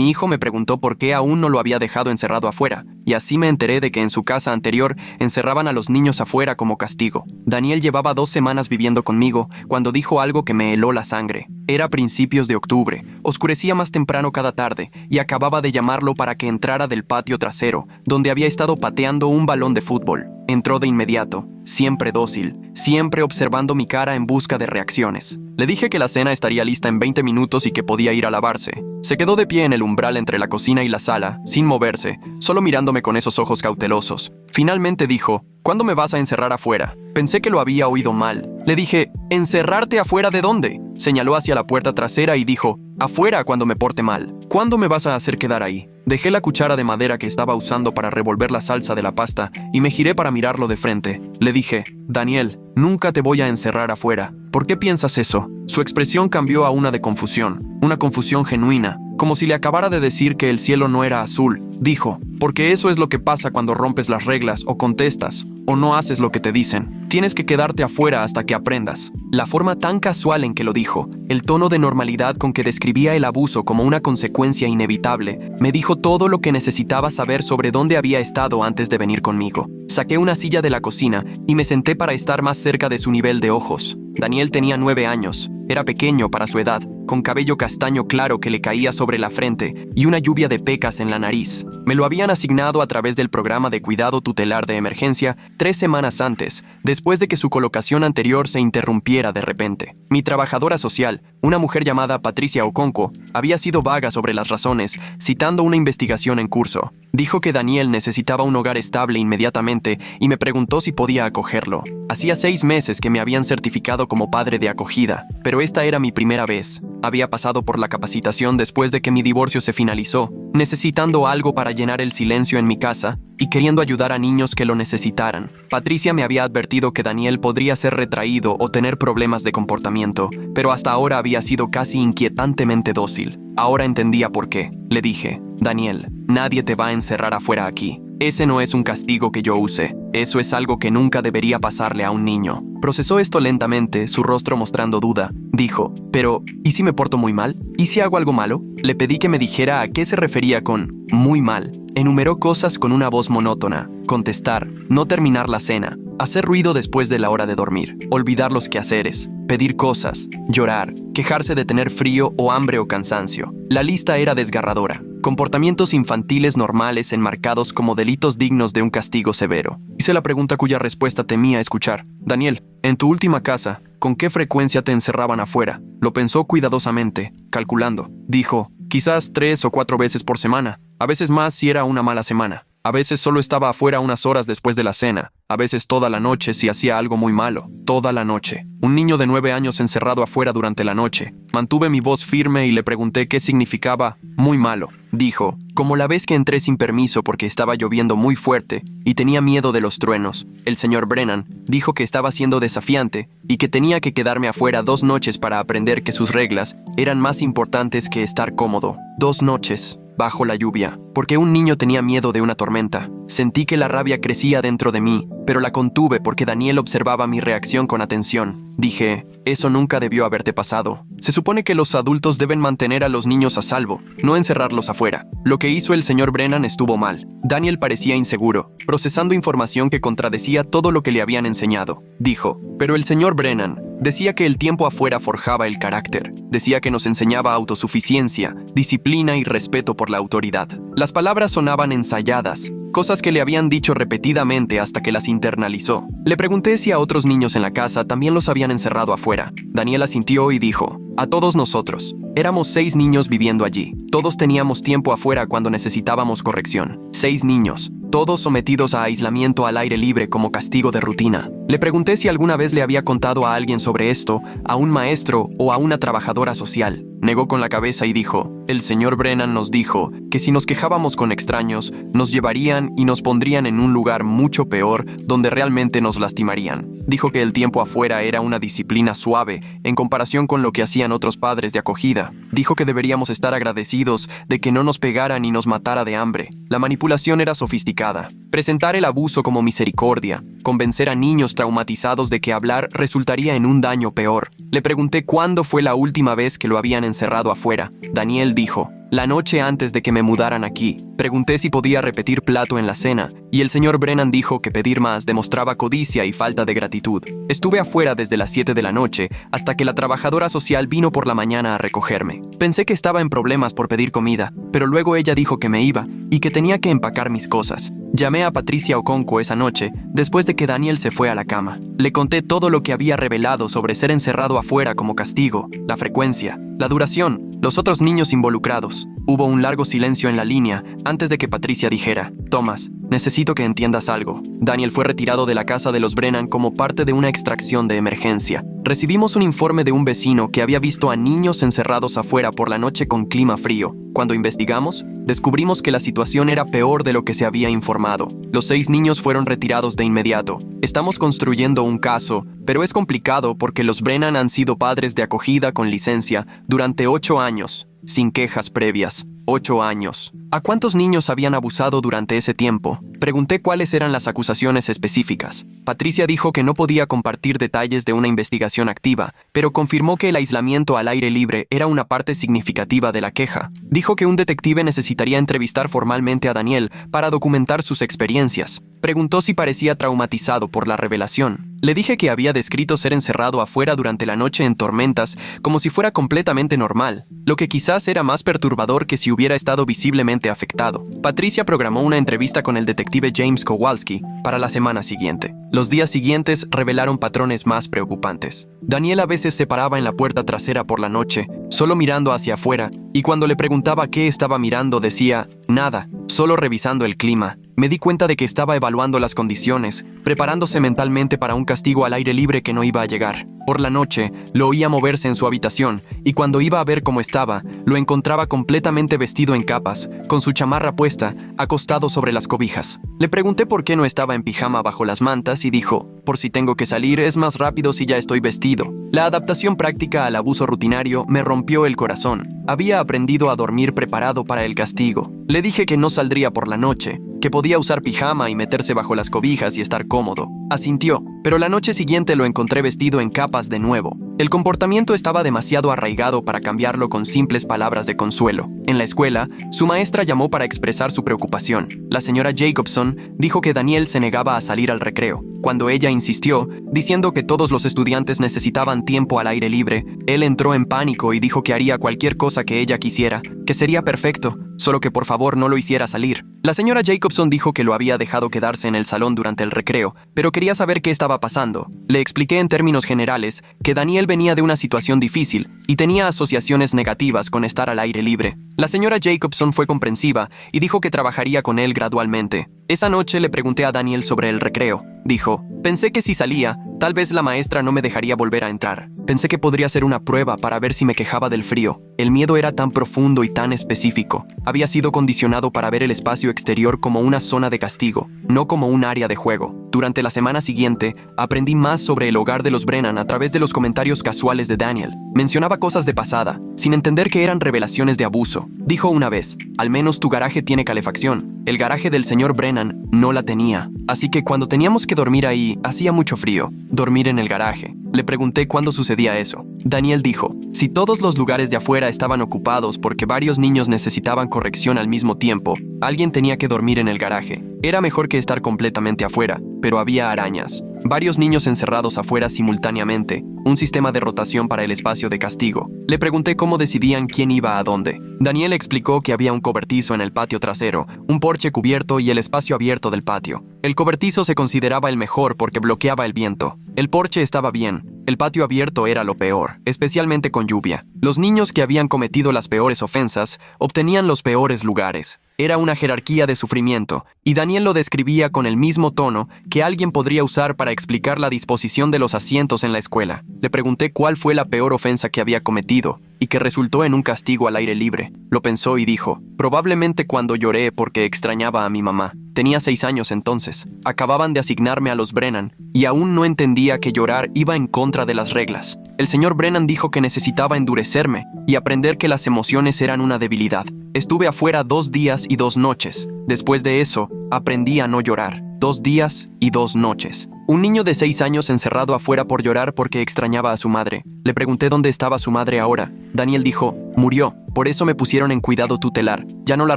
Mi hijo me preguntó por qué aún no lo había dejado encerrado afuera, y así me enteré de que en su casa anterior encerraban a los niños afuera como castigo. Daniel llevaba 2 semanas viviendo conmigo cuando dijo algo que me heló la sangre. Era principios de octubre, oscurecía más temprano cada tarde, y acababa de llamarlo para que entrara del patio trasero, donde había estado pateando un balón de fútbol. Entró de inmediato, siempre dócil, siempre observando mi cara en busca de reacciones. Le dije que la cena estaría lista en 20 minutos y que podía ir a lavarse. Se quedó de pie en el umbral entre la cocina y la sala, sin moverse, solo mirándome con esos ojos cautelosos. Finalmente dijo, ¿cuándo me vas a encerrar afuera? Pensé que lo había oído mal. Le dije, ¿encerrarte afuera de dónde? Señaló hacia la puerta trasera y dijo, afuera cuando me porte mal. ¿Cuándo me vas a hacer quedar ahí? Dejé la cuchara de madera que estaba usando para revolver la salsa de la pasta y me giré para mirarlo de frente. Le dije, Daniel, nunca te voy a encerrar afuera. ¿Por qué piensas eso? Su expresión cambió a una de confusión, una confusión genuina, como si le acabara de decir que el cielo no era azul. Dijo, porque eso es lo que pasa cuando rompes las reglas o contestas, o no haces lo que te dicen. Tienes que quedarte afuera hasta que aprendas. La forma tan casual en que lo dijo, el tono de normalidad con que describía el abuso como una consecuencia inevitable, me dijo todo lo que necesitaba saber sobre dónde había estado antes de venir conmigo. Saqué una silla de la cocina y me senté para estar más cerca de su nivel de ojos. Daniel tenía 9 años. Era pequeño para su edad, con cabello castaño claro que le caía sobre la frente y una lluvia de pecas en la nariz. Me lo habían asignado a través del programa de cuidado tutelar de emergencia 3 semanas antes, después de que su colocación anterior se interrumpiera de repente. Mi trabajadora social, una mujer llamada Patricia Okonkwo, había sido vaga sobre las razones, citando una investigación en curso. Dijo que Daniel necesitaba un hogar estable inmediatamente y me preguntó si podía acogerlo. Hacía 6 meses que me habían certificado como padre de acogida, pero esta era mi primera vez. Había pasado por la capacitación después de que mi divorcio se finalizó, necesitando algo para llenar el silencio en mi casa y queriendo ayudar a niños que lo necesitaran. Patricia me había advertido que Daniel podría ser retraído o tener problemas de comportamiento, pero hasta ahora había sido casi inquietantemente dócil. Ahora entendía por qué. Le dije, Daniel, nadie te va a encerrar afuera aquí. Ese no es un castigo que yo use. Eso es algo que nunca debería pasarle a un niño. Procesó esto lentamente, su rostro mostrando duda. Dijo, pero, ¿y si me porto muy mal? ¿Y si hago algo malo? Le pedí que me dijera a qué se refería con muy mal. Enumeró cosas con una voz monótona. Contestar, no terminar la cena, hacer ruido después de la hora de dormir, olvidar los quehaceres, pedir cosas, llorar, quejarse de tener frío o hambre o cansancio. La lista era desgarradora. Comportamientos infantiles normales enmarcados como delitos dignos de un castigo severo. Hice la pregunta cuya respuesta temía escuchar. Daniel, en tu última casa, ¿con qué frecuencia te encerraban afuera? Lo pensó cuidadosamente, calculando. Dijo, quizás 3 o 4 veces por semana. A veces más si era una mala semana. A veces solo estaba afuera unas horas después de la cena. A veces toda la noche si hacía algo muy malo. Toda la noche. Un niño de 9 años encerrado afuera durante la noche. Mantuve mi voz firme y le pregunté qué significaba muy malo. Dijo, como la vez que entré sin permiso porque estaba lloviendo muy fuerte y tenía miedo de los truenos. El señor Brennan dijo que estaba siendo desafiante y que tenía que quedarme afuera 2 noches para aprender que sus reglas eran más importantes que estar cómodo. 2 noches. Bajo la lluvia, porque un niño tenía miedo de una tormenta. Sentí que la rabia crecía dentro de mí, pero la contuve porque Daniel observaba mi reacción con atención. Dije, eso nunca debió haberte pasado. Se supone que los adultos deben mantener a los niños a salvo, no encerrarlos afuera. Lo que hizo el señor Brennan estuvo mal. Daniel parecía inseguro, procesando información que contradecía todo lo que le habían enseñado. Dijo, pero el señor Brennan decía que el tiempo afuera forjaba el carácter. Decía que nos enseñaba autosuficiencia, disciplina y respeto por la autoridad. Las palabras sonaban ensayadas, cosas que le habían dicho repetidamente hasta que las internalizó. Le pregunté si a otros niños en la casa también los habían encerrado afuera. Daniel asintió y dijo, a todos nosotros. Éramos 6 niños viviendo allí. Todos teníamos tiempo afuera cuando necesitábamos corrección. 6 niños, todos sometidos a aislamiento al aire libre como castigo de rutina. Le pregunté si alguna vez le había contado a alguien sobre esto, a un maestro o a una trabajadora social. Negó con la cabeza y dijo, el señor Brennan nos dijo que si nos quejábamos con extraños, nos llevarían y nos pondrían en un lugar mucho peor donde realmente nos lastimarían. Dijo que el tiempo afuera era una disciplina suave en comparación con lo que hacían otros padres de acogida. Dijo que deberíamos estar agradecidos de que no nos pegara ni nos matara de hambre. La manipulación era sofisticada. Presentar el abuso como misericordia, convencer a niños traumatizados de que hablar resultaría en un daño peor. Le pregunté cuándo fue la última vez que lo habían encerrado afuera. Daniel dijo: la noche antes de que me mudaran aquí. Pregunté si podía repetir plato en la cena, y el señor Brennan dijo que pedir más demostraba codicia y falta de gratitud. Estuve afuera desde las 7 de la noche hasta que la trabajadora social vino por la mañana a recogerme. Pensé que estaba en problemas por pedir comida, pero luego ella dijo que me iba y que tenía que empacar mis cosas. Llamé a Patricia Okonkwo esa noche, después de que Daniel se fue a la cama. Le conté todo lo que había revelado sobre ser encerrado afuera como castigo, la frecuencia, la duración, los otros niños involucrados. Hubo un largo silencio en la línea antes de que Patricia dijera: Thomas, necesito que entiendas algo. Daniel fue retirado de la casa de los Brennan como parte de una extracción de emergencia. Recibimos un informe de un vecino que había visto a niños encerrados afuera por la noche con clima frío. Cuando investigamos, descubrimos que la situación era peor de lo que se había informado. Los 6 niños fueron retirados de inmediato. Estamos construyendo un caso, pero es complicado porque los Brennan han sido padres de acogida con licencia durante 8 años, sin quejas previas. 8 años. ¿A cuántos niños habían abusado durante ese tiempo? Pregunté cuáles eran las acusaciones específicas. Patricia dijo que no podía compartir detalles de una investigación activa, pero confirmó que el aislamiento al aire libre era una parte significativa de la queja. Dijo que un detective necesitaría entrevistar formalmente a Daniel para documentar sus experiencias. Preguntó si parecía traumatizado por la revelación. Le dije que había descrito ser encerrado afuera durante la noche en tormentas como si fuera completamente normal, lo que quizás era más perturbador que si hubiera estado visiblemente afectado. Patricia programó una entrevista con el detective James Kowalski para la semana siguiente. Los días siguientes revelaron patrones más preocupantes. Daniel a veces se paraba en la puerta trasera por la noche, solo mirando hacia afuera, y cuando le preguntaba qué estaba mirando decía: nada, solo revisando el clima. Me di cuenta de que estaba evaluando las condiciones, preparándose mentalmente para un castigo al aire libre que no iba a llegar. Por la noche, lo oía moverse en su habitación, y cuando iba a ver cómo estaba, lo encontraba completamente vestido en capas, con su chamarra puesta, acostado sobre las cobijas. Le pregunté por qué no estaba en pijama bajo las mantas y dijo: por si tengo que salir, es más rápido si ya estoy vestido. La adaptación práctica al abuso rutinario me rompió el corazón. Había aprendido a dormir preparado para el castigo. Le dije que no saldría por la noche, que podía usar pijama y meterse bajo las cobijas y estar cómodo. Asintió, pero la noche siguiente lo encontré vestido en capas de nuevo. El comportamiento estaba demasiado arraigado para cambiarlo con simples palabras de consuelo. En la escuela, su maestra llamó para expresar su preocupación. La señora Jacobson dijo que Daniel se negaba a salir al recreo. Cuando ella insistió, diciendo que todos los estudiantes necesitaban tiempo al aire libre, él entró en pánico y dijo que haría cualquier cosa que ella quisiera, que sería perfecto, solo que por favor no lo hiciera salir. La señora Jacobson dijo que lo había dejado quedarse en el salón durante el recreo, pero quería saber qué estaba pasando. Le expliqué en términos generales que Daniel venía de una situación difícil y tenía asociaciones negativas con estar al aire libre. La señora Jacobson fue comprensiva y dijo que trabajaría con él gradualmente. Esa noche le pregunté a Daniel sobre el recreo. Dijo: pensé que si salía, tal vez la maestra no me dejaría volver a entrar. Pensé que podría ser una prueba para ver si me quejaba del frío. El miedo era tan profundo y tan específico. Había sido condicionado para ver el espacio exterior como una zona de castigo, no como un área de juego. Durante la semana siguiente, aprendí más sobre el hogar de los Brennan a través de los comentarios casuales de Daniel. Mencionaba cosas de pasada, sin entender que eran revelaciones de abuso. Dijo una vez: al menos tu garaje tiene calefacción. El garaje del señor Brennan no la tenía. Así que cuando teníamos que dormir ahí, hacía mucho frío. Dormir en el garaje. Le pregunté cuándo sucedía eso. Daniel dijo: si todos los lugares de afuera estaban ocupados porque varios niños necesitaban corrección al mismo tiempo, alguien tenía que dormir en el garaje. Era mejor que estar completamente afuera, pero había arañas. Varios niños encerrados afuera simultáneamente, un sistema de rotación para el espacio de castigo. Le pregunté cómo decidían quién iba a dónde. Daniel explicó que había un cobertizo en el patio trasero, un porche cubierto y el espacio abierto del patio. El cobertizo se consideraba el mejor porque bloqueaba el viento. El porche estaba bien. El patio abierto era lo peor, especialmente con lluvia. Los niños que habían cometido las peores ofensas obtenían los peores lugares. Era una jerarquía de sufrimiento, y Daniel lo describía con el mismo tono que alguien podría usar para explicar la disposición de los asientos en la escuela. Le pregunté cuál fue la peor ofensa que había cometido, y que resultó en un castigo al aire libre. Lo pensó y dijo: probablemente cuando lloré porque extrañaba a mi mamá. Tenía 6 años entonces. Acababan de asignarme a los Brennan, y aún no entendía que llorar iba en contra de las reglas. El señor Brennan dijo que necesitaba endurecerme y aprender que las emociones eran una debilidad. Estuve afuera 2 días y 2 noches. Después de eso, aprendí a no llorar. 2 días y 2 noches. Un niño de 6 años encerrado afuera por llorar porque extrañaba a su madre. Le pregunté dónde estaba su madre ahora. Daniel dijo, murió. Por eso me pusieron en cuidado tutelar. Ya no la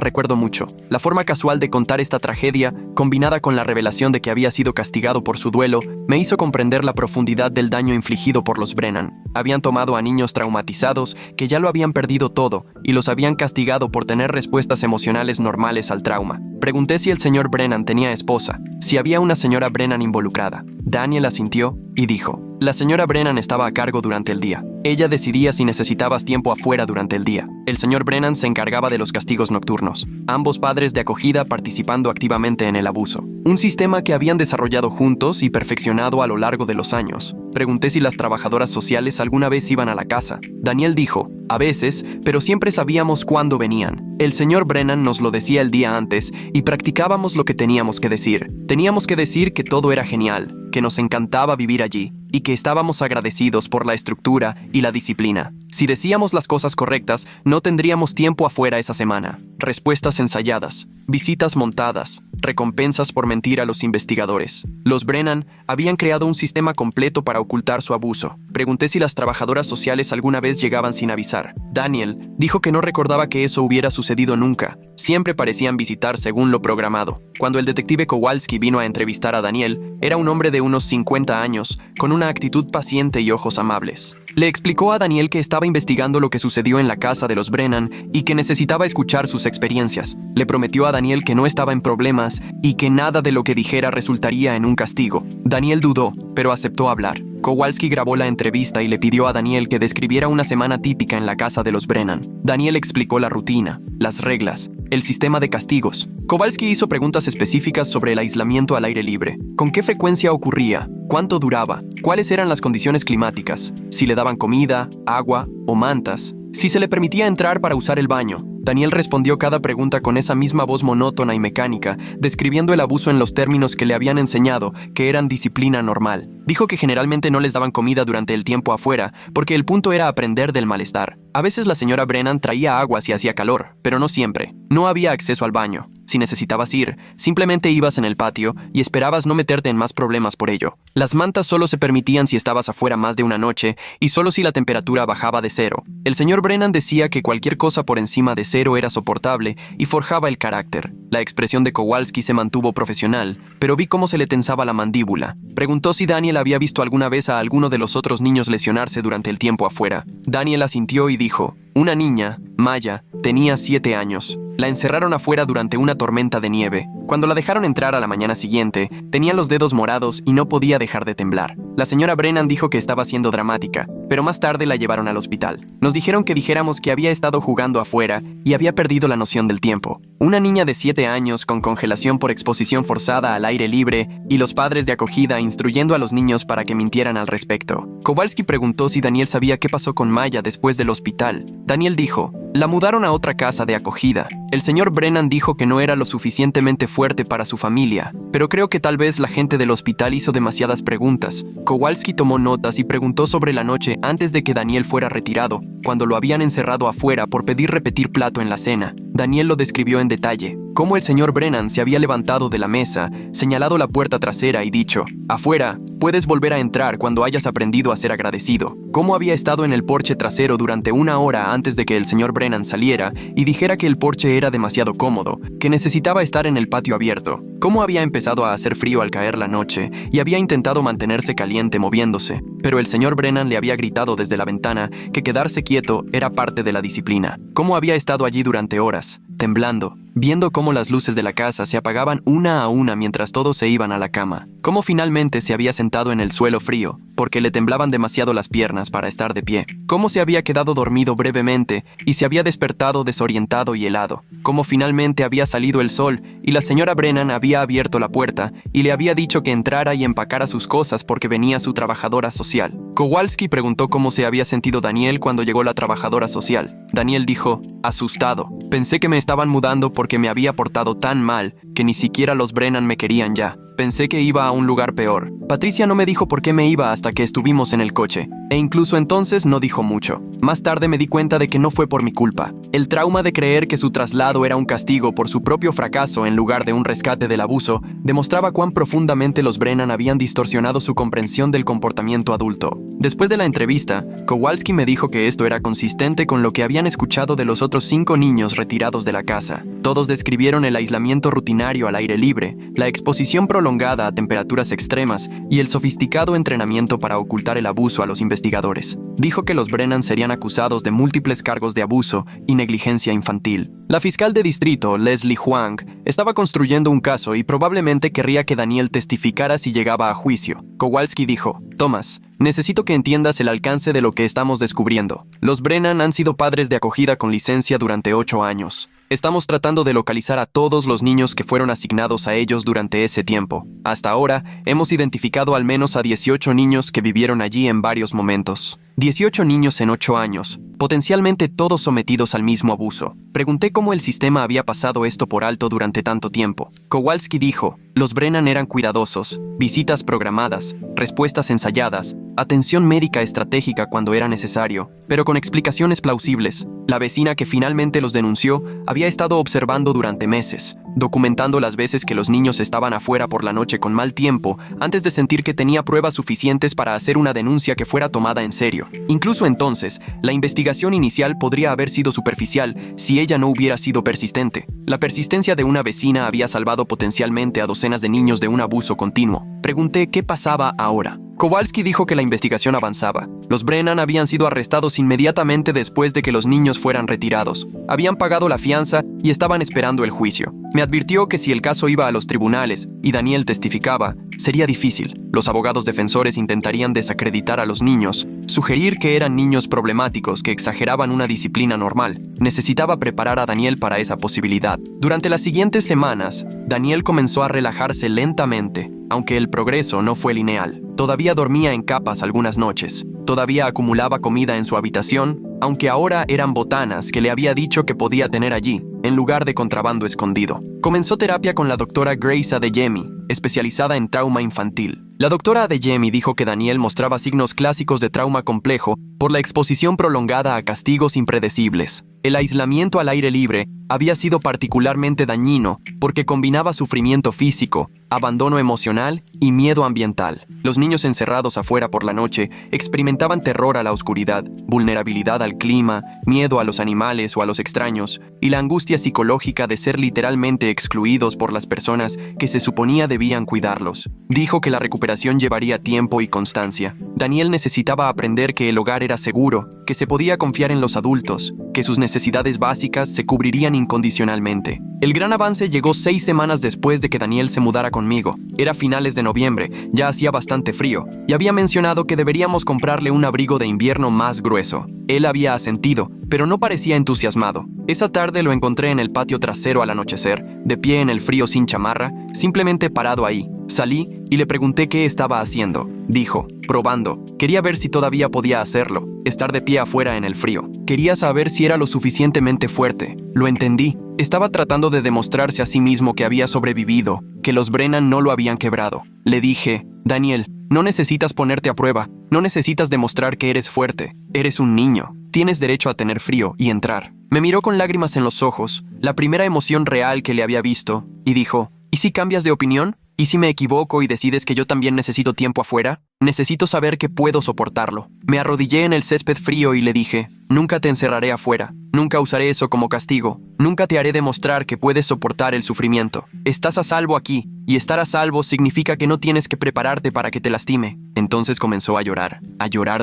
recuerdo mucho. La forma casual de contar esta tragedia, combinada con la revelación de que había sido castigado por su duelo, me hizo comprender la profundidad del daño infligido por los Brennan. Habían tomado a niños traumatizados que ya lo habían perdido todo y los habían castigado por tener respuestas emocionales normales al trauma. Pregunté si el señor Brennan tenía esposa, si había una señora Brennan involucrada. Daniel asintió y dijo, la señora Brennan estaba a cargo durante el día. Ella decidía si necesitabas tiempo afuera durante el día. El señor Brennan se encargaba de los castigos nocturnos, ambos padres de acogida participando activamente en el abuso. Un sistema que habían desarrollado juntos y perfeccionado a lo largo de los años. Pregunté si las trabajadoras sociales alguna vez iban a la casa. Daniel dijo, a veces, pero siempre sabíamos cuándo venían. El señor Brennan nos lo decía el día antes y practicábamos lo que teníamos que decir. Teníamos que decir que todo era genial, que nos encantaba vivir allí y que estábamos agradecidos por la estructura y la disciplina. Si decíamos las cosas correctas, no tendríamos tiempo afuera esa semana. Respuestas ensayadas, visitas montadas, recompensas por mentir a los investigadores. Los Brennan habían creado un sistema completo para ocultar su abuso. Pregunté si las trabajadoras sociales alguna vez llegaban sin avisar. Daniel dijo que no recordaba que eso hubiera sucedido nunca. Siempre parecían visitar según lo programado. Cuando el detective Kowalski vino a entrevistar a Daniel, era un hombre de unos 50 años, con una actitud paciente y ojos amables. Le explicó a Daniel que estaba investigando lo que sucedió en la casa de los Brennan y que necesitaba escuchar sus experiencias. Le prometió a Daniel que no estaba en problemas y que nada de lo que dijera resultaría en un castigo. Daniel dudó, pero aceptó hablar. Kowalski grabó la entrevista y le pidió a Daniel que describiera una semana típica en la casa de los Brennan. Daniel explicó la rutina, las reglas, el sistema de castigos. Kowalski hizo preguntas específicas sobre el aislamiento al aire libre. ¿Con qué frecuencia ocurría? ¿Cuánto duraba? ¿Cuáles eran las condiciones climáticas? ¿Si le daban comida, agua o mantas? ¿Si se le permitía entrar para usar el baño? Daniel respondió cada pregunta con esa misma voz monótona y mecánica, describiendo el abuso en los términos que le habían enseñado, que eran disciplina normal. Dijo que generalmente no les daban comida durante el tiempo afuera, porque el punto era aprender del malestar. A veces la señora Brennan traía agua si hacía calor, pero no siempre. No había acceso al baño. Si necesitabas ir, simplemente ibas en el patio y esperabas no meterte en más problemas por ello. Las mantas solo se permitían si estabas afuera más de una noche y solo si la temperatura bajaba de 0. El señor Brennan decía que cualquier cosa por encima de 0 era soportable y forjaba el carácter. La expresión de Kowalski se mantuvo profesional, pero vi cómo se le tensaba la mandíbula. Preguntó si Daniel había visto alguna vez a alguno de los otros niños lesionarse durante el tiempo afuera. Daniel asintió y dijo, una niña, Maya, tenía 7 años. La encerraron afuera durante una tormenta de nieve. Cuando la dejaron entrar a la mañana siguiente, tenía los dedos morados y no podía dejar de temblar. La señora Brennan dijo que estaba siendo dramática, pero más tarde la llevaron al hospital. Nos dijeron que dijéramos que había estado jugando afuera y había perdido la noción del tiempo. Una niña de 7 años con congelación por exposición forzada al aire libre y los padres de acogida instruyendo a los niños para que mintieran al respecto. Kowalski preguntó si Daniel sabía qué pasó con Maya después del hospital. Daniel dijo, la mudaron a otra casa de acogida. El señor Brennan dijo que no era lo suficientemente fuerte para su familia, pero creo que tal vez la gente del hospital hizo demasiadas preguntas. Kowalski tomó notas y preguntó sobre la noche antes de que Daniel fuera retirado, cuando lo habían encerrado afuera por pedir repetir plato en la cena. Daniel lo describió en detalle, cómo el señor Brennan se había levantado de la mesa, señalado la puerta trasera y dicho, afuera, puedes volver a entrar cuando hayas aprendido a ser agradecido. Cómo había estado en el porche trasero durante 1 hora antes de que el señor Brennan saliera y dijera que el porche era demasiado cómodo, que necesitaba estar en el patio abierto. Cómo había empezado a hacer frío al caer la noche y había intentado mantenerse caliente moviéndose, pero el señor Brennan le había gritado desde la ventana que quedarse quieto era parte de la disciplina. Cómo había estado allí durante horas, temblando, viendo cómo las luces de la casa se apagaban una a una mientras todos se iban a la cama. Cómo finalmente se había sentado en el suelo frío, porque le temblaban demasiado las piernas para estar de pie. Cómo se había quedado dormido brevemente y se había despertado desorientado y helado. Cómo finalmente había salido el sol y la señora Brennan había abierto la puerta y le había dicho que entrara y empacara sus cosas porque venía su trabajadora social. Kowalski preguntó cómo se había sentido Daniel cuando llegó la trabajadora social. Daniel dijo, asustado. Pensé que me estaban mudando porque me había portado tan mal que ni siquiera los Brennan me querían ya. Pensé que iba a un lugar peor. Patricia no me dijo por qué me iba hasta que estuvimos en el coche, e incluso entonces no dijo mucho. Más tarde me di cuenta de que no fue por mi culpa. El trauma de creer que su traslado era un castigo por su propio fracaso en lugar de un rescate del abuso demostraba cuán profundamente los Brennan habían distorsionado su comprensión del comportamiento adulto. Después de la entrevista, Kowalski me dijo que esto era consistente con lo que habían escuchado de los otros 5 niños retirados de la casa. Todos describieron el aislamiento rutinario al aire libre, la exposición prolongada a temperaturas extremas y el sofisticado entrenamiento para ocultar el abuso a los investigadores. Dijo que los Brennan serían acusados de múltiples cargos de abuso y negligencia infantil. La fiscal de distrito, Leslie Huang, estaba construyendo un caso y probablemente querría que Daniel testificara si llegaba a juicio. Kowalski dijo: Thomas, necesito que entiendas el alcance de lo que estamos descubriendo. Los Brennan han sido padres de acogida con licencia durante 8 años. Estamos tratando de localizar a todos los niños que fueron asignados a ellos durante ese tiempo. Hasta ahora, hemos identificado al menos a 18 niños que vivieron allí en varios momentos. 18 niños en 8 años, potencialmente todos sometidos al mismo abuso. Pregunté cómo el sistema había pasado esto por alto durante tanto tiempo. Kowalski dijo: los Brennan eran cuidadosos, visitas programadas, respuestas ensayadas, atención médica estratégica cuando era necesario, pero con explicaciones plausibles. La vecina que finalmente los denunció había estado observando durante meses, documentando las veces que los niños estaban afuera por la noche con mal tiempo antes de sentir que tenía pruebas suficientes para hacer una denuncia que fuera tomada en serio. Incluso entonces, la investigación inicial podría haber sido superficial si ella no hubiera sido persistente. La persistencia de una vecina había salvado potencialmente a docenas de niños de un abuso continuo. Pregunté qué pasaba ahora. Kowalski dijo que la investigación avanzaba. Los Brennan habían sido arrestados inmediatamente después de que los niños fueran retirados. Habían pagado la fianza y estaban esperando el juicio. Me advirtió que si el caso iba a los tribunales y Daniel testificaba, sería difícil. Los abogados defensores intentarían desacreditar a los niños, sugerir que eran niños problemáticos que exageraban una disciplina normal. Necesitaba preparar a Daniel para esa posibilidad. Durante las siguientes semanas, Daniel comenzó a relajarse lentamente, aunque el progreso no fue lineal. Todavía dormía en capas algunas noches. Todavía acumulaba comida en su habitación, aunque ahora eran botanas que le había dicho que podía tener allí, en lugar de contrabando escondido. Comenzó terapia con la doctora Grace Adeyemi, especializada en trauma infantil. La doctora Adeyemi dijo que Daniel mostraba signos clásicos de trauma complejo por la exposición prolongada a castigos impredecibles. El aislamiento al aire libre había sido particularmente dañino porque combinaba sufrimiento físico, abandono emocional y miedo ambiental. Los niños encerrados afuera por la noche experimentaban terror a la oscuridad, vulnerabilidad al clima, miedo a los animales o a los extraños, y la angustia psicológica de ser literalmente excluidos por las personas que se suponía debían cuidarlos. Dijo que la recuperación llevaría tiempo y constancia. Daniel necesitaba aprender que el hogar era seguro, que se podía confiar en los adultos, que sus necesidades básicas se cubrirían incondicionalmente. El gran avance llegó 6 semanas después de que Daniel se mudara conmigo. Era finales de noviembre, ya hacía bastante frío, y había mencionado que deberíamos comprarle un abrigo de invierno más grueso. Él había asentido, pero no parecía entusiasmado. Esa tarde lo encontré en el patio trasero al anochecer, de pie en el frío sin chamarra, simplemente parado ahí. Salí y le pregunté qué estaba haciendo. Dijo: probando. Quería ver si todavía podía hacerlo, estar de pie afuera en el frío. Quería saber si era lo suficientemente fuerte. Lo entendí. Estaba tratando de demostrarse a sí mismo que había sobrevivido, que los Brennan no lo habían quebrado. Le dije: Daniel, no necesitas ponerte a prueba, no necesitas demostrar que eres fuerte. Eres un niño. Tienes derecho a tener frío y entrar. Me miró con lágrimas en los ojos, la primera emoción real que le había visto, y dijo: ¿y si cambias de opinión? ¿Y si me equivoco y decides que yo también necesito tiempo afuera? Necesito saber que puedo soportarlo. Me arrodillé en el césped frío y le dije: nunca te encerraré afuera. Nunca usaré eso como castigo. Nunca te haré demostrar que puedes soportar el sufrimiento. Estás a salvo aquí, y estar a salvo significa que no tienes que prepararte para que te lastime. Entonces comenzó a llorar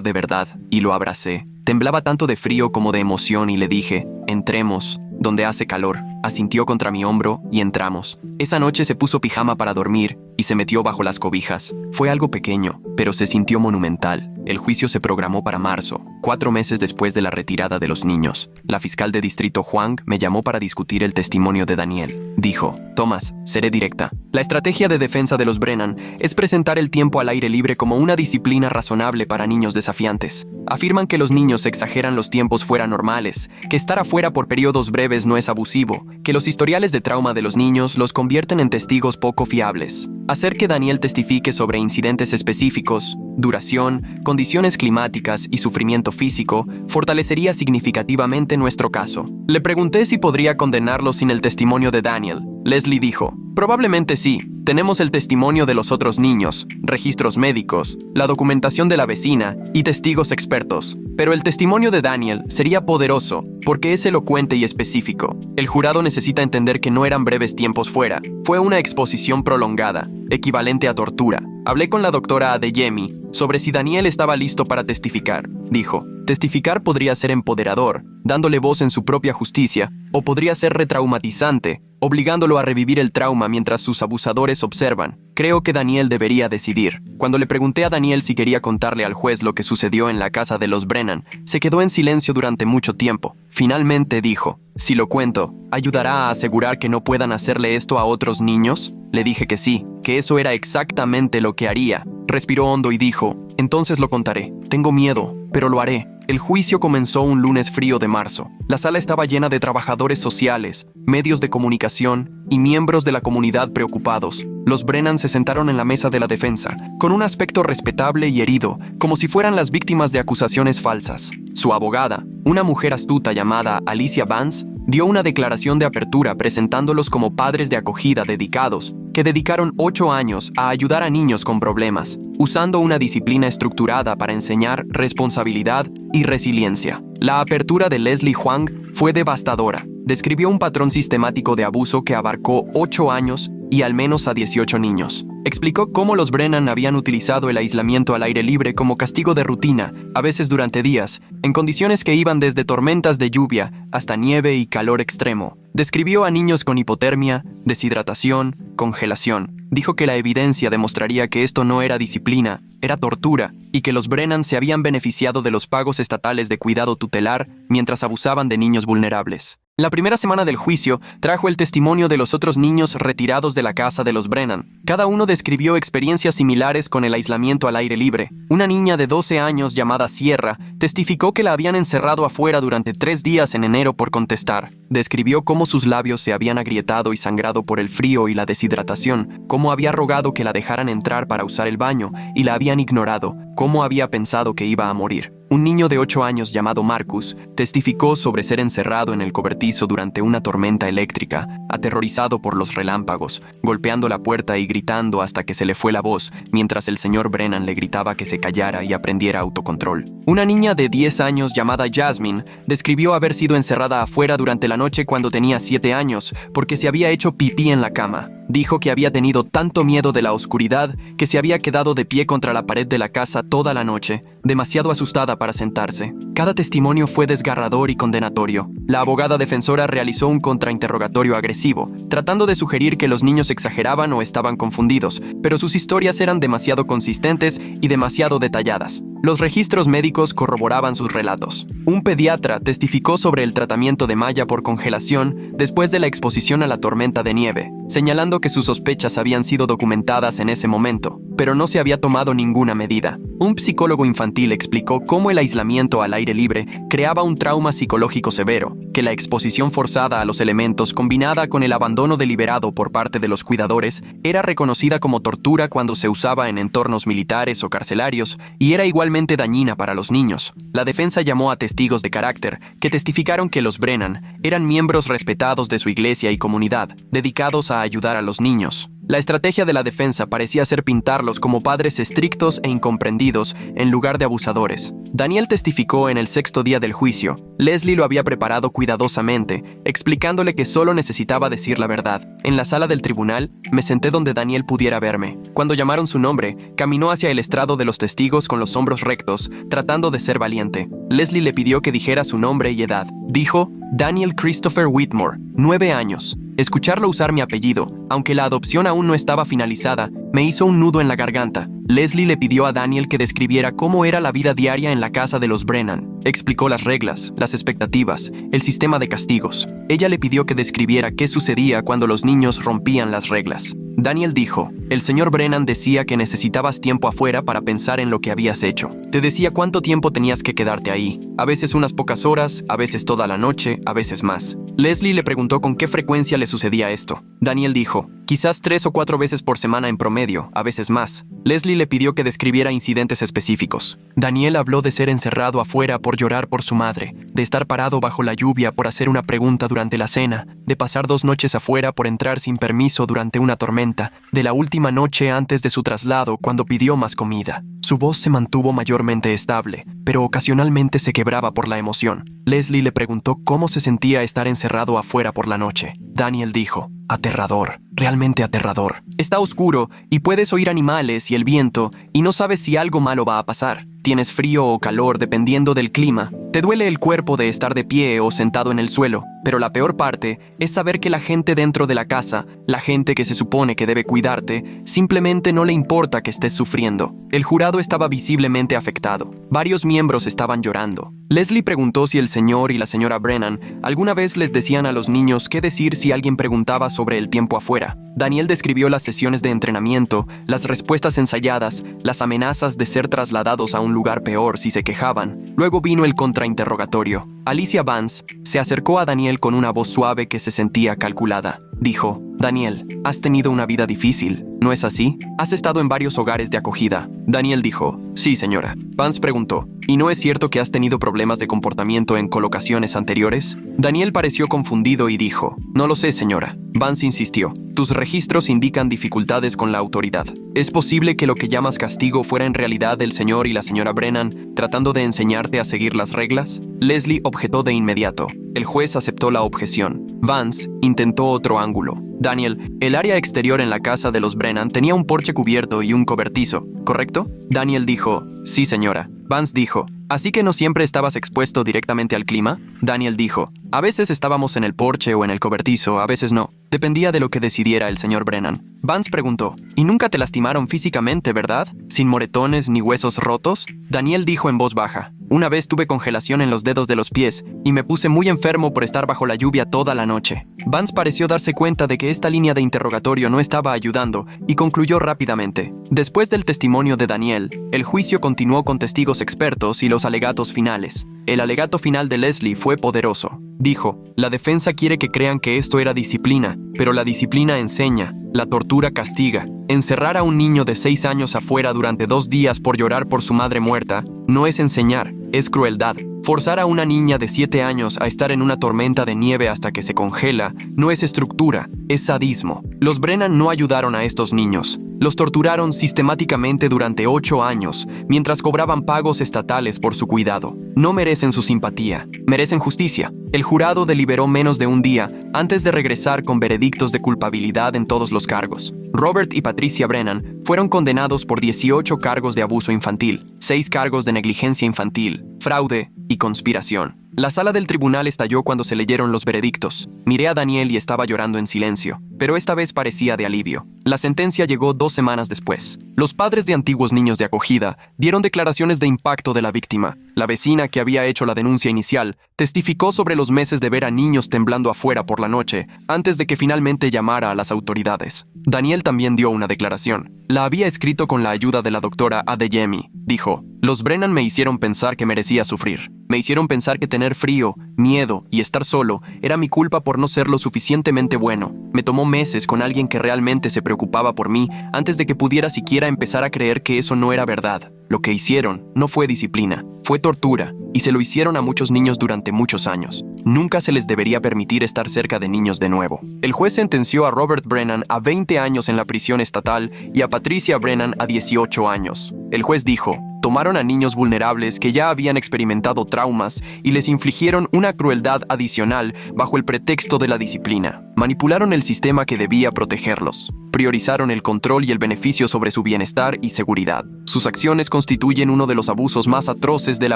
de verdad, y lo abracé. Temblaba tanto de frío como de emoción y le dije: entremos, donde hace calor. Asintió contra mi hombro y entramos. Esa noche se puso pijama para dormir y se metió bajo las cobijas. Fue algo pequeño, pero se sintió monumental. El juicio se programó para marzo, 4 meses después de la retirada de los niños. La fiscal de distrito Huang me llamó para discutir el testimonio de Daniel. dijo. Thomas, seré directa. La estrategia de defensa de los Brennan es presentar el tiempo al aire libre como una disciplina razonable para niños desafiantes. Afirman que los niños exageran los tiempos fuera normales, que estar afuera por periodos breves no es abusivo, que los historiales de trauma de los niños los convierten en testigos poco fiables. Hacer que Daniel testifique sobre incidentes específicos, duración, condiciones climáticas y sufrimiento físico fortalecería significativamente nuestro caso. Le pregunté si podría condenarlo sin el testimonio de Daniel. Leslie dijo, probablemente sí. Tenemos el testimonio de los otros niños, registros médicos, la documentación de la vecina y testigos expertos. Pero el testimonio de Daniel sería poderoso porque es elocuente y específico. El jurado necesita entender que no eran breves tiempos fuera. Fue una exposición prolongada, equivalente a tortura. Hablé con la doctora Adeyemi sobre si Daniel estaba listo para testificar. Dijo, testificar podría ser empoderador, dándole voz en su propia justicia, o podría ser retraumatizante, obligándolo a revivir el trauma mientras sus abusadores observan. Creo que Daniel debería decidir. Cuando le pregunté a Daniel si quería contarle al juez lo que sucedió en la casa de los Brennan, se quedó en silencio durante mucho tiempo. Finalmente dijo, si lo cuento, ¿ayudará a asegurar que no puedan hacerle esto a otros niños? Le dije que sí, que eso era exactamente lo que haría. Respiró hondo y dijo, entonces lo contaré. Tengo miedo, pero lo haré. El juicio comenzó un lunes frío de marzo. La sala estaba llena de trabajadores sociales, medios de comunicación y miembros de la comunidad preocupados. Los Brennan se sentaron en la mesa de la defensa, con un aspecto respetable y herido, como si fueran las víctimas de acusaciones falsas. Su abogada, una mujer astuta llamada Alicia Vance, dio una declaración de apertura presentándolos como padres de acogida dedicados, que dedicaron 8 años a ayudar a niños con problemas, usando una disciplina estructurada para enseñar responsabilidad y resiliencia. La apertura de Leslie Huang fue devastadora. Describió un patrón sistemático de abuso que abarcó 8 años y al menos a 18 niños. Explicó cómo los Brennan habían utilizado el aislamiento al aire libre como castigo de rutina, a veces durante días, en condiciones que iban desde tormentas de lluvia hasta nieve y calor extremo. Describió a niños con hipotermia, deshidratación, congelación. Dijo que la evidencia demostraría que esto no era disciplina, era tortura, y que los Brennan se habían beneficiado de los pagos estatales de cuidado tutelar mientras abusaban de niños vulnerables. La primera semana del juicio trajo el testimonio de los otros niños retirados de la casa de los Brennan. Cada uno describió experiencias similares con el aislamiento al aire libre. Una niña de 12 años llamada Sierra testificó que la habían encerrado afuera durante 3 días en enero por contestar. Describió cómo sus labios se habían agrietado y sangrado por el frío y la deshidratación, cómo había rogado que la dejaran entrar para usar el baño y la habían ignorado, cómo había pensado que iba a morir. Un niño de 8 años llamado Marcus testificó sobre ser encerrado en el cobertizo durante una tormenta eléctrica, aterrorizado por los relámpagos, golpeando la puerta y gritando hasta que se le fue la voz, mientras el señor Brennan le gritaba que se callara y aprendiera autocontrol. Una niña de 10 años llamada Jasmine describió haber sido encerrada afuera durante la noche cuando tenía 7 años, porque se había hecho pipí en la cama. Dijo que había tenido tanto miedo de la oscuridad que se había quedado de pie contra la pared de la casa toda la noche, demasiado asustada para sentarse. Cada testimonio fue desgarrador y condenatorio. La abogada defensora realizó un contrainterrogatorio agresivo, tratando de sugerir que los niños exageraban o estaban confundidos, pero sus historias eran demasiado consistentes y demasiado detalladas. Los registros médicos corroboraban sus relatos. Un pediatra testificó sobre el tratamiento de Maya por congelación después de la exposición a la tormenta de nieve, señalando que sus sospechas habían sido documentadas en ese momento, pero no se había tomado ninguna medida. Un psicólogo infantil explicó cómo el aislamiento al aire libre creaba un trauma psicológico severo, que la exposición forzada a los elementos combinada con el abandono deliberado por parte de los cuidadores era reconocida como tortura cuando se usaba en entornos militares o carcelarios y era igualmente dañina para los niños. La defensa llamó a testigos de carácter que testificaron que los Brennan eran miembros respetados de su iglesia y comunidad, dedicados a ayudar a los niños. La estrategia de la defensa parecía ser pintarlos como padres estrictos e incomprendidos en lugar de abusadores. Daniel testificó en el 6º día del juicio. Leslie lo había preparado cuidadosamente, explicándole que solo necesitaba decir la verdad. En la sala del tribunal, me senté donde Daniel pudiera verme. Cuando llamaron su nombre, caminó hacia el estrado de los testigos con los hombros rectos, tratando de ser valiente. Leslie le pidió que dijera su nombre y edad. Dijo, Daniel Christopher Whitmore, 9 años. Escucharlo usar mi apellido, aunque la adopción aún no estaba finalizada, me hizo un nudo en la garganta. Leslie le pidió a Daniel que describiera cómo era la vida diaria en la casa de los Brennan. Explicó las reglas, las expectativas, el sistema de castigos. Ella le pidió que describiera qué sucedía cuando los niños rompían las reglas. Daniel dijo, el señor Brennan decía que necesitabas tiempo afuera para pensar en lo que habías hecho. Te decía cuánto tiempo tenías que quedarte ahí. A veces unas pocas horas, a veces toda la noche, a veces más. Leslie le preguntó con qué frecuencia le sucedía esto. Daniel dijo, quizás 3 o 4 veces por semana en promedio, a veces más. Leslie le pidió que describiera incidentes específicos. Daniel habló de ser encerrado afuera por llorar por su madre, de estar parado bajo la lluvia por hacer una pregunta durante la cena, de pasar 2 noches afuera por entrar sin permiso durante una tormenta, de la última noche antes de su traslado cuando pidió más comida. Su voz se mantuvo mayormente estable, pero ocasionalmente se quebraba por la emoción. Leslie le preguntó cómo se sentía estar encerrado afuera por la noche. Daniel dijo, aterrador, realmente aterrador. Está oscuro y puedes oír animales y el viento y no sabes si algo malo va a pasar. Tienes frío o calor dependiendo del clima. Te duele el cuerpo de estar de pie o sentado en el suelo, pero la peor parte es saber que la gente dentro de la casa, la gente que se supone que debe cuidarte, simplemente no le importa que estés sufriendo. El jurado estaba visiblemente afectado. Varios miembros estaban llorando. Leslie preguntó si el señor y la señora Brennan alguna vez les decían a los niños qué decir si alguien preguntaba sobre el tiempo afuera. Daniel describió las sesiones de entrenamiento, las respuestas ensayadas, las amenazas de ser trasladados a un lugar peor si se quejaban. Luego vino el contrainterrogatorio. Alicia Vance se acercó a Daniel con una voz suave que se sentía calculada. Dijo, Daniel, has tenido una vida difícil, ¿no es así? Has estado en varios hogares de acogida. Daniel dijo, sí, señora. Vance preguntó, ¿y no es cierto que has tenido problemas de comportamiento en colocaciones anteriores? Daniel pareció confundido y dijo, no lo sé, señora. Vance insistió, tus registros indican dificultades con la autoridad. ¿Es posible que lo que llamas castigo fuera en realidad el señor y la señora Brennan tratando de enseñarte a seguir las reglas? Leslie objetó de inmediato. El juez aceptó la objeción. Vance intentó otro ángulo. Daniel, el área exterior en la casa de los Brennan tenía un porche cubierto y un cobertizo, ¿correcto? Daniel dijo, sí, señora. Vance dijo, ¿así que no siempre estabas expuesto directamente al clima? Daniel dijo, a veces estábamos en el porche o en el cobertizo, a veces no. Dependía de lo que decidiera el señor Brennan. Vance preguntó, ¿y nunca te lastimaron físicamente, verdad? ¿Sin moretones ni huesos rotos? Daniel dijo en voz baja, una vez tuve congelación en los dedos de los pies y me puse muy enfermo por estar bajo la lluvia toda la noche. Vance pareció darse cuenta de que esta línea de interrogatorio no estaba ayudando y concluyó rápidamente. Después del testimonio de Daniel, el juicio continuó con testigos expertos y los alegatos finales. El alegato final de Leslie fue poderoso. Dijo, la defensa quiere que crean que esto era disciplina, pero la disciplina enseña, la tortura castiga. Encerrar a un niño de 6 años afuera durante 2 días por llorar por su madre muerta no es enseñar, es crueldad. Forzar a una niña de 7 años a estar en una tormenta de nieve hasta que se congela no es estructura, es sadismo. Los Brennan no ayudaron a estos niños. Los torturaron sistemáticamente durante 8 años, mientras cobraban pagos estatales por su cuidado. No merecen su simpatía, merecen justicia. El jurado deliberó menos de un día antes de regresar con veredictos de culpabilidad en todos los cargos. Robert y Patricia Brennan fueron condenados por 18 cargos de abuso infantil, 6 cargos de negligencia infantil, fraude y conspiración. La sala del tribunal estalló cuando se leyeron los veredictos. Miré a Daniel y estaba llorando en silencio, pero esta vez parecía de alivio. La sentencia llegó 2 semanas después. Los padres de antiguos niños de acogida dieron declaraciones de impacto de la víctima. La vecina que había hecho la denuncia inicial testificó sobre los meses de ver a niños temblando afuera por la noche antes de que finalmente llamara a las autoridades. Daniel también dio una declaración. La había escrito con la ayuda de la doctora Adeyemi. Dijo, los Brennan me hicieron pensar que merecía sufrir. Me hicieron pensar que tener frío, miedo y estar solo era mi culpa por no ser lo suficientemente bueno. Me tomó meses con alguien que realmente se preocupaba por mí antes de que pudiera siquiera empezar a creer que eso no era verdad. Lo que hicieron no fue disciplina, fue tortura, y se lo hicieron a muchos niños durante muchos años. Nunca se les debería permitir estar cerca de niños de nuevo. El juez sentenció a Robert Brennan a 20 años en la prisión estatal y a Patricia Brennan a 18 años. El juez dijo, tomaron a niños vulnerables que ya habían experimentado traumas y les infligieron una crueldad adicional bajo el pretexto de la disciplina. Manipularon el sistema que debía protegerlos. Priorizaron el control y el beneficio sobre su bienestar y seguridad. Sus acciones constituyen uno de los abusos más atroces de la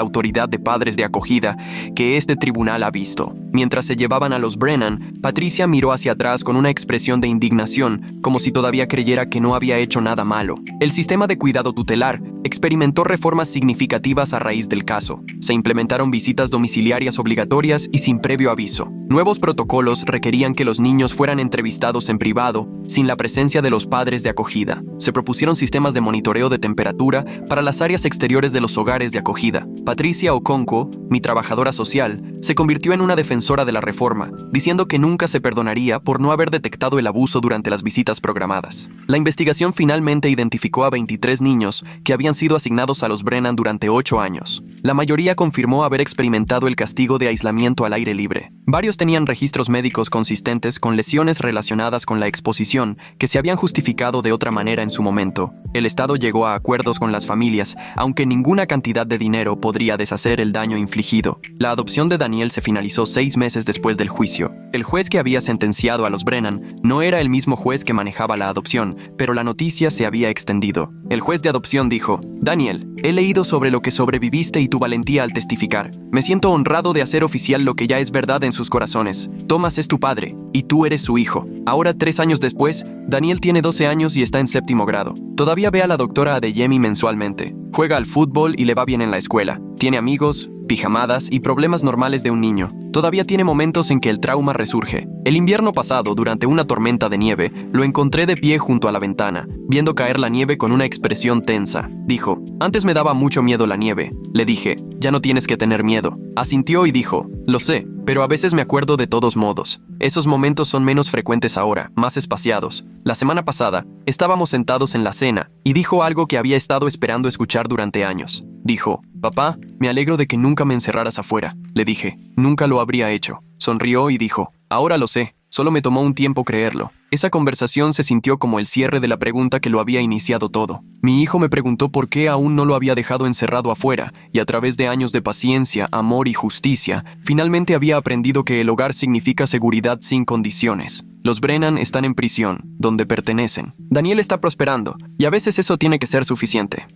autoridad de padres de acogida que este tribunal ha visto. Mientras se llevaban a los Brennan, Patricia miró hacia atrás con una expresión de indignación, como si todavía creyera que no había hecho nada malo. El sistema de cuidado tutelar experimentó reformas significativas a raíz del caso. Se implementaron visitas domiciliarias obligatorias y sin previo aviso. Nuevos protocolos requerían que los niños fueran entrevistados en privado, sin la presencia de los padres de acogida. Se propusieron sistemas de monitoreo de temperatura para las áreas exteriores de los hogares de acogida. Patricia Okonkwo, mi trabajadora social, se convirtió en una defensora de la reforma, diciendo que nunca se perdonaría por no haber detectado el abuso durante las visitas programadas. La investigación finalmente identificó a 23 niños que habían sido asignados a los Brennan durante 8 años. La mayoría confirmó haber experimentado el castigo de aislamiento al aire libre. Varios tenían registros médicos consistentes con lesiones relacionadas con la exposición que se habían justificado de otra manera en su momento. El Estado llegó a acuerdos con las familias, aunque ninguna cantidad de dinero podría deshacer el daño infligido. La adopción de Daniel se finalizó 6 meses después del juicio. El juez que había sentenciado a los Brennan no era el mismo juez que manejaba la adopción, pero la noticia se había extendido. El juez de adopción dijo: Daniel, he leído sobre lo que sobreviviste y tu valentía al testificar. Me siento honrado de hacer oficial lo que ya es verdad en sus corazones. Thomas es tu padre, y tú eres su hijo. Ahora, 3 años después, Daniel tiene 12 años y está en 7º grado. Todavía ve a la doctora Adeyemi mensualmente. Juega al fútbol y le va bien en la escuela. Tiene amigos, pijamadas y problemas normales de un niño. Todavía tiene momentos en que el trauma resurge. El invierno pasado, durante una tormenta de nieve, lo encontré de pie junto a la ventana, viendo caer la nieve con una expresión tensa. Dijo: antes me daba mucho miedo la nieve. Le dije: ya no tienes que tener miedo. Asintió y dijo: lo sé, pero a veces me acuerdo de todos modos. Esos momentos son menos frecuentes ahora, más espaciados. La semana pasada, estábamos sentados en la cena, y dijo algo que había estado esperando escuchar durante años. Dijo: papá, me alegro de que nunca me encerraras afuera. Le dije: nunca lo habría hecho. Sonrió y dijo: ahora lo sé, solo me tomó un tiempo creerlo. Esa conversación se sintió como el cierre de la pregunta que lo había iniciado todo. Mi hijo me preguntó por qué aún no lo había dejado encerrado afuera, y a través de años de paciencia, amor y justicia, finalmente había aprendido que el hogar significa seguridad sin condiciones. Los Brennan están en prisión, donde pertenecen. Daniel está prosperando, y a veces eso tiene que ser suficiente.